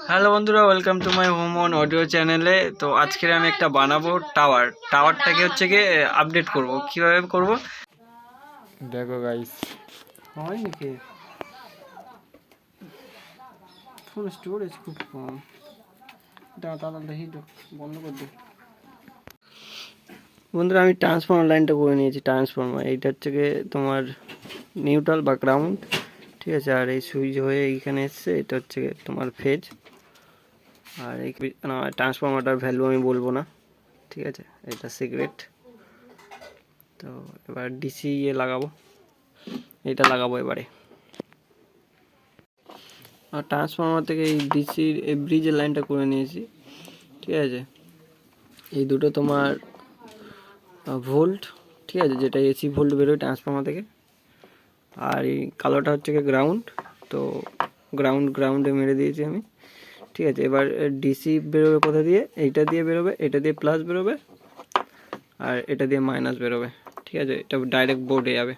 Hello বন্ধুরা, welcome to my home on audio চ্যানেলে। তো আজকে আমি একটা বানাবো টাওয়ারটাকে হচ্ছে গিয়ে আপডেট করব। কিভাবে করব দেখো গাইস, হয় নাকি? ফোন স্টোরেজ খুব কম। তাড়াতাড়ি হিট বন্ধ করে দিই। বন্ধুরা, আমি ট্রান্সফর্মার লাইনটা করে নিয়েছি। ট্রান্সফর্মার এইটা হচ্ছে গিয়ে তোমার নিউট্রাল বা গ্রাউন্ড, ঠিক আছে। আর এই সুইচ হয়ে এইখানে এসছে, এটা হচ্ছে গিয়ে তোমার ফেজ। আর এই ট্রান্সফর্মারটার ভ্যালু আমি বলবো না, ঠিক আছে, এটা সিক্রেট। তো এবার ডিসি লাগাবো, এটা লাগাবো এবারে। আর ট্রান্সফর্মার থেকে এই ডিসির এই ব্রিজের লাইনটা করে নিয়েছি, ঠিক আছে। এই দুটো তোমার ভোল্ট, ঠিক আছে, যেটা এসি ভোল্ট বেরোয় ট্রান্সফর্মার থেকে। আর এই কালোটা হচ্ছে গিয়ে গ্রাউন্ড। তো গ্রাউন্ডে মেরে দিয়েছি আমি, ঠিক আছে। এবার ডিসি বেরোবে কোথা দিয়ে? এইটা দিয়ে বেরোবে, এটা দিয়ে প্লাস বেরোবে, আর এটা দিয়ে মাইনাস বেরোবে, ঠিক আছে। এটা ডাইরেক্ট বোর্ডে যাবে।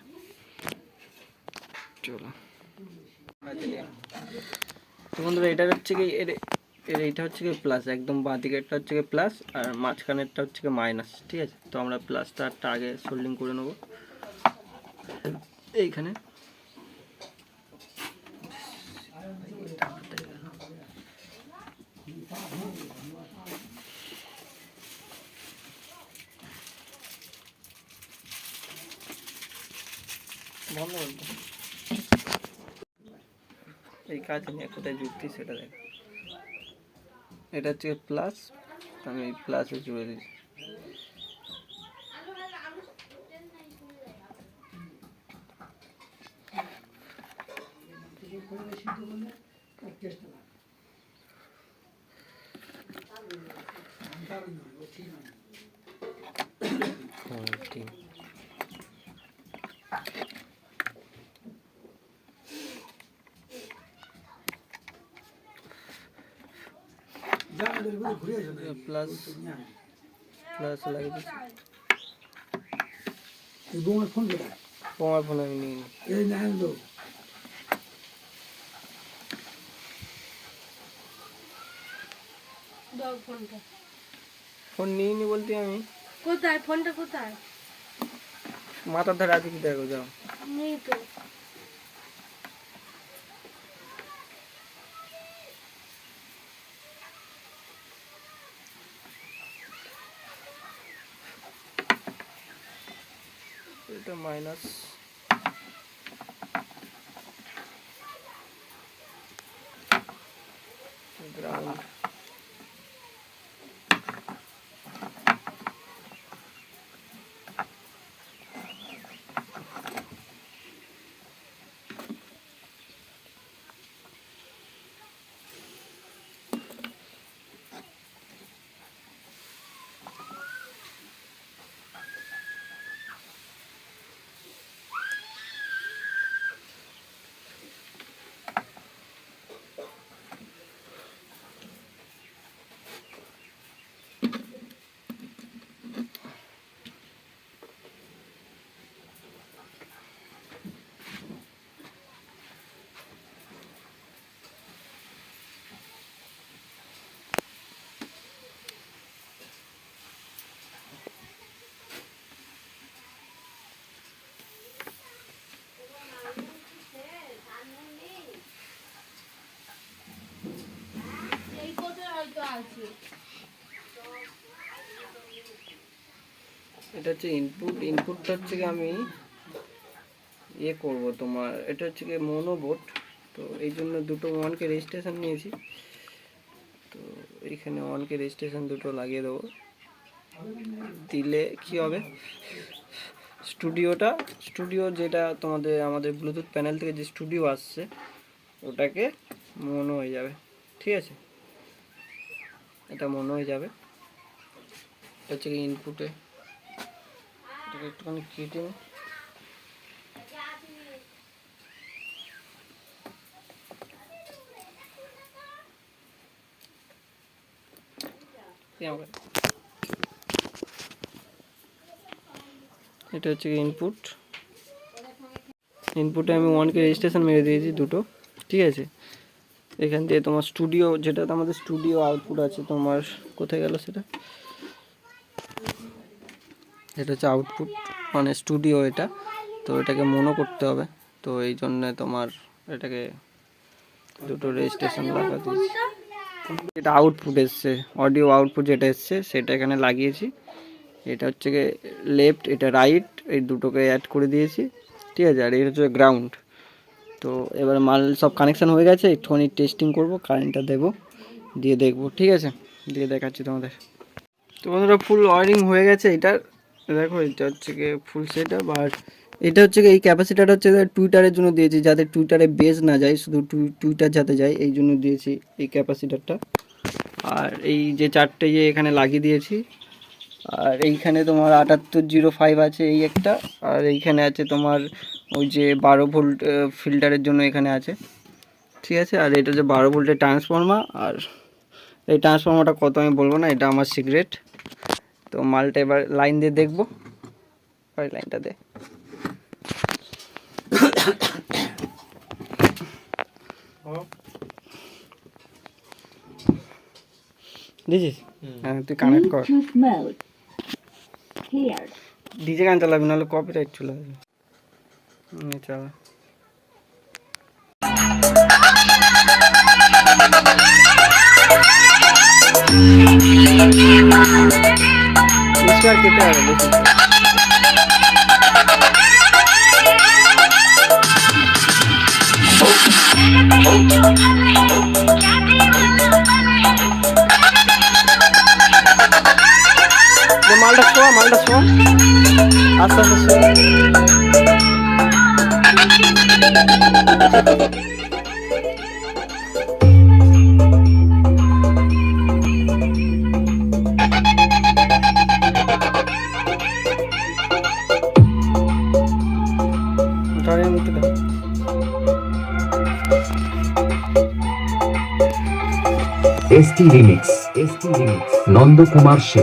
চলো, তো বন্ধুরা, এটা হচ্ছে কি এইটা হচ্ছে কি প্লাস, একদম বাঁ দিকেরটা হচ্ছে কি প্লাস, আর মাঝখানেরটা হচ্ছে কি মাইনাস, ঠিক আছে। তো আমরা প্লাসটা আগে সোল্ডিং করে নেবো এইখানে। বন্ধ করবো এই কাজ নিয়ে কোথায় যুক্তি সেটা দেখ। এটা হচ্ছে প্লাস, আমি এই প্লাসে জুড়ে দিচ্ছি। ঠিক প্লাস প্লাস লাগিয়ে দিচ্ছি। তোমার ফোন আমি নিয়ে নিই। ফোন নিয়ে নি বলতে আমি কোথায় ফোনটা কোথায়? মাথার ধারে আছে কি দেখো, যাও। নেই তো। এটা মাইনাস, গ্রাউন্ড। এই কোথায় হয়তো আছে। এটা হচ্ছে ইনপুটটা হচ্ছে কি আমি করব তোমার। এটা হচ্ছে কি মোনোবোট। তো এই জন্য দুটো 1K রেজিস্ট্রেশন নিয়েছি। তো এইখানে 1K রেজিস্ট্রেশন দুটো লাগিয়ে দেবো। দিলে কি হবে, স্টুডিও যেটা আমাদের ব্লুটুথ প্যানেল থেকে যে স্টুডিও আসছে, ওটাকে মনে হয়ে যাবে, ঠিক আছে। এটা মনে হয়ে যাবে। এটা হচ্ছে কি ইনপুটে, এটাকে একটুখানি কেটে এটা হচ্ছে কি ইনপুটে আমি 1K রেজিস্ট্রেশন মেরে দিয়েছি দুটো, ঠিক আছে। এখান দিয়ে তোমার স্টুডিও, যেটা আমাদের স্টুডিও আউটপুট আছে, তোমার কোথায় গেল সেটা, এটা হচ্ছে আউটপুট মানে স্টুডিও এটা। তো এটাকে মনো করতে হবে, তো এই জন্যে তোমার এটাকে দুটো রেজিস্ট্রেশন লাগা দিয়েছি। এটা আউটপুট এসছে, অডিও আউটপুট যেটা এসছে সেটা এখানে লাগিয়েছি। এটা হচ্ছে গিয়ে লেফট, এটা রাইট, এই দুটোকে অ্যাড করে দিয়েছি, ঠিক আছে। আর এটা হচ্ছে গ্রাউন্ড। তো এবার মাল সব কানেকশান হয়ে গেছে, একটুখানি টেস্টিং করব, কারেন্টটা দেবো, দিয়ে দেখবো, ঠিক আছে, দিয়ে দেখাচ্ছি তোমাদের। তো বন্ধুরা ফুল ওয়ারিং হয়ে গেছে এটার, দেখো এটা হচ্ছে গিয়ে ফুল সেট আপ। আর এটা হচ্ছে গিয়ে এই ক্যাপাসিটারটা হচ্ছে টুইটারের জন্য দিয়েছি, যাতে টুইটারে বেজ না যায়, শুধু টুইটার যাতে যায় এই জন্য দিয়েছি এই ক্যাপাসিটারটা। আর এই যে চারটে যে এখানে লাগিয়ে দিয়েছি, আর এইখানে তোমার 7805 আছে এই একটা, আর এইখানে আছে তোমার ওই যে 12 ভোল্ট ফিল্টারের জন্য এখানে আছে, ঠিক আছে। আর এটা যে 12 ভোল্টের ট্রান্সফর্মার, আর এই ট্রান্সফর্মারটা কত আমি বলবো না, এটা আমার সিক্রেট। তো মালটা এবার লাইন দিয়ে দেখবো, ওই লাইনটা দে। দিছিস? হ্যাঁ তুই কানেক্ট কর। ডিজে গান চালাবি, নাহলে কপিরাইট চলে আসবে। চালা। স্কোয়ার কেটে হবে বেশি। মালটা শোয়া, মালটা শোয়া, আস্তে আস্তে শোয়া। এসটি রিমিক্স, নন্দকুমার সে।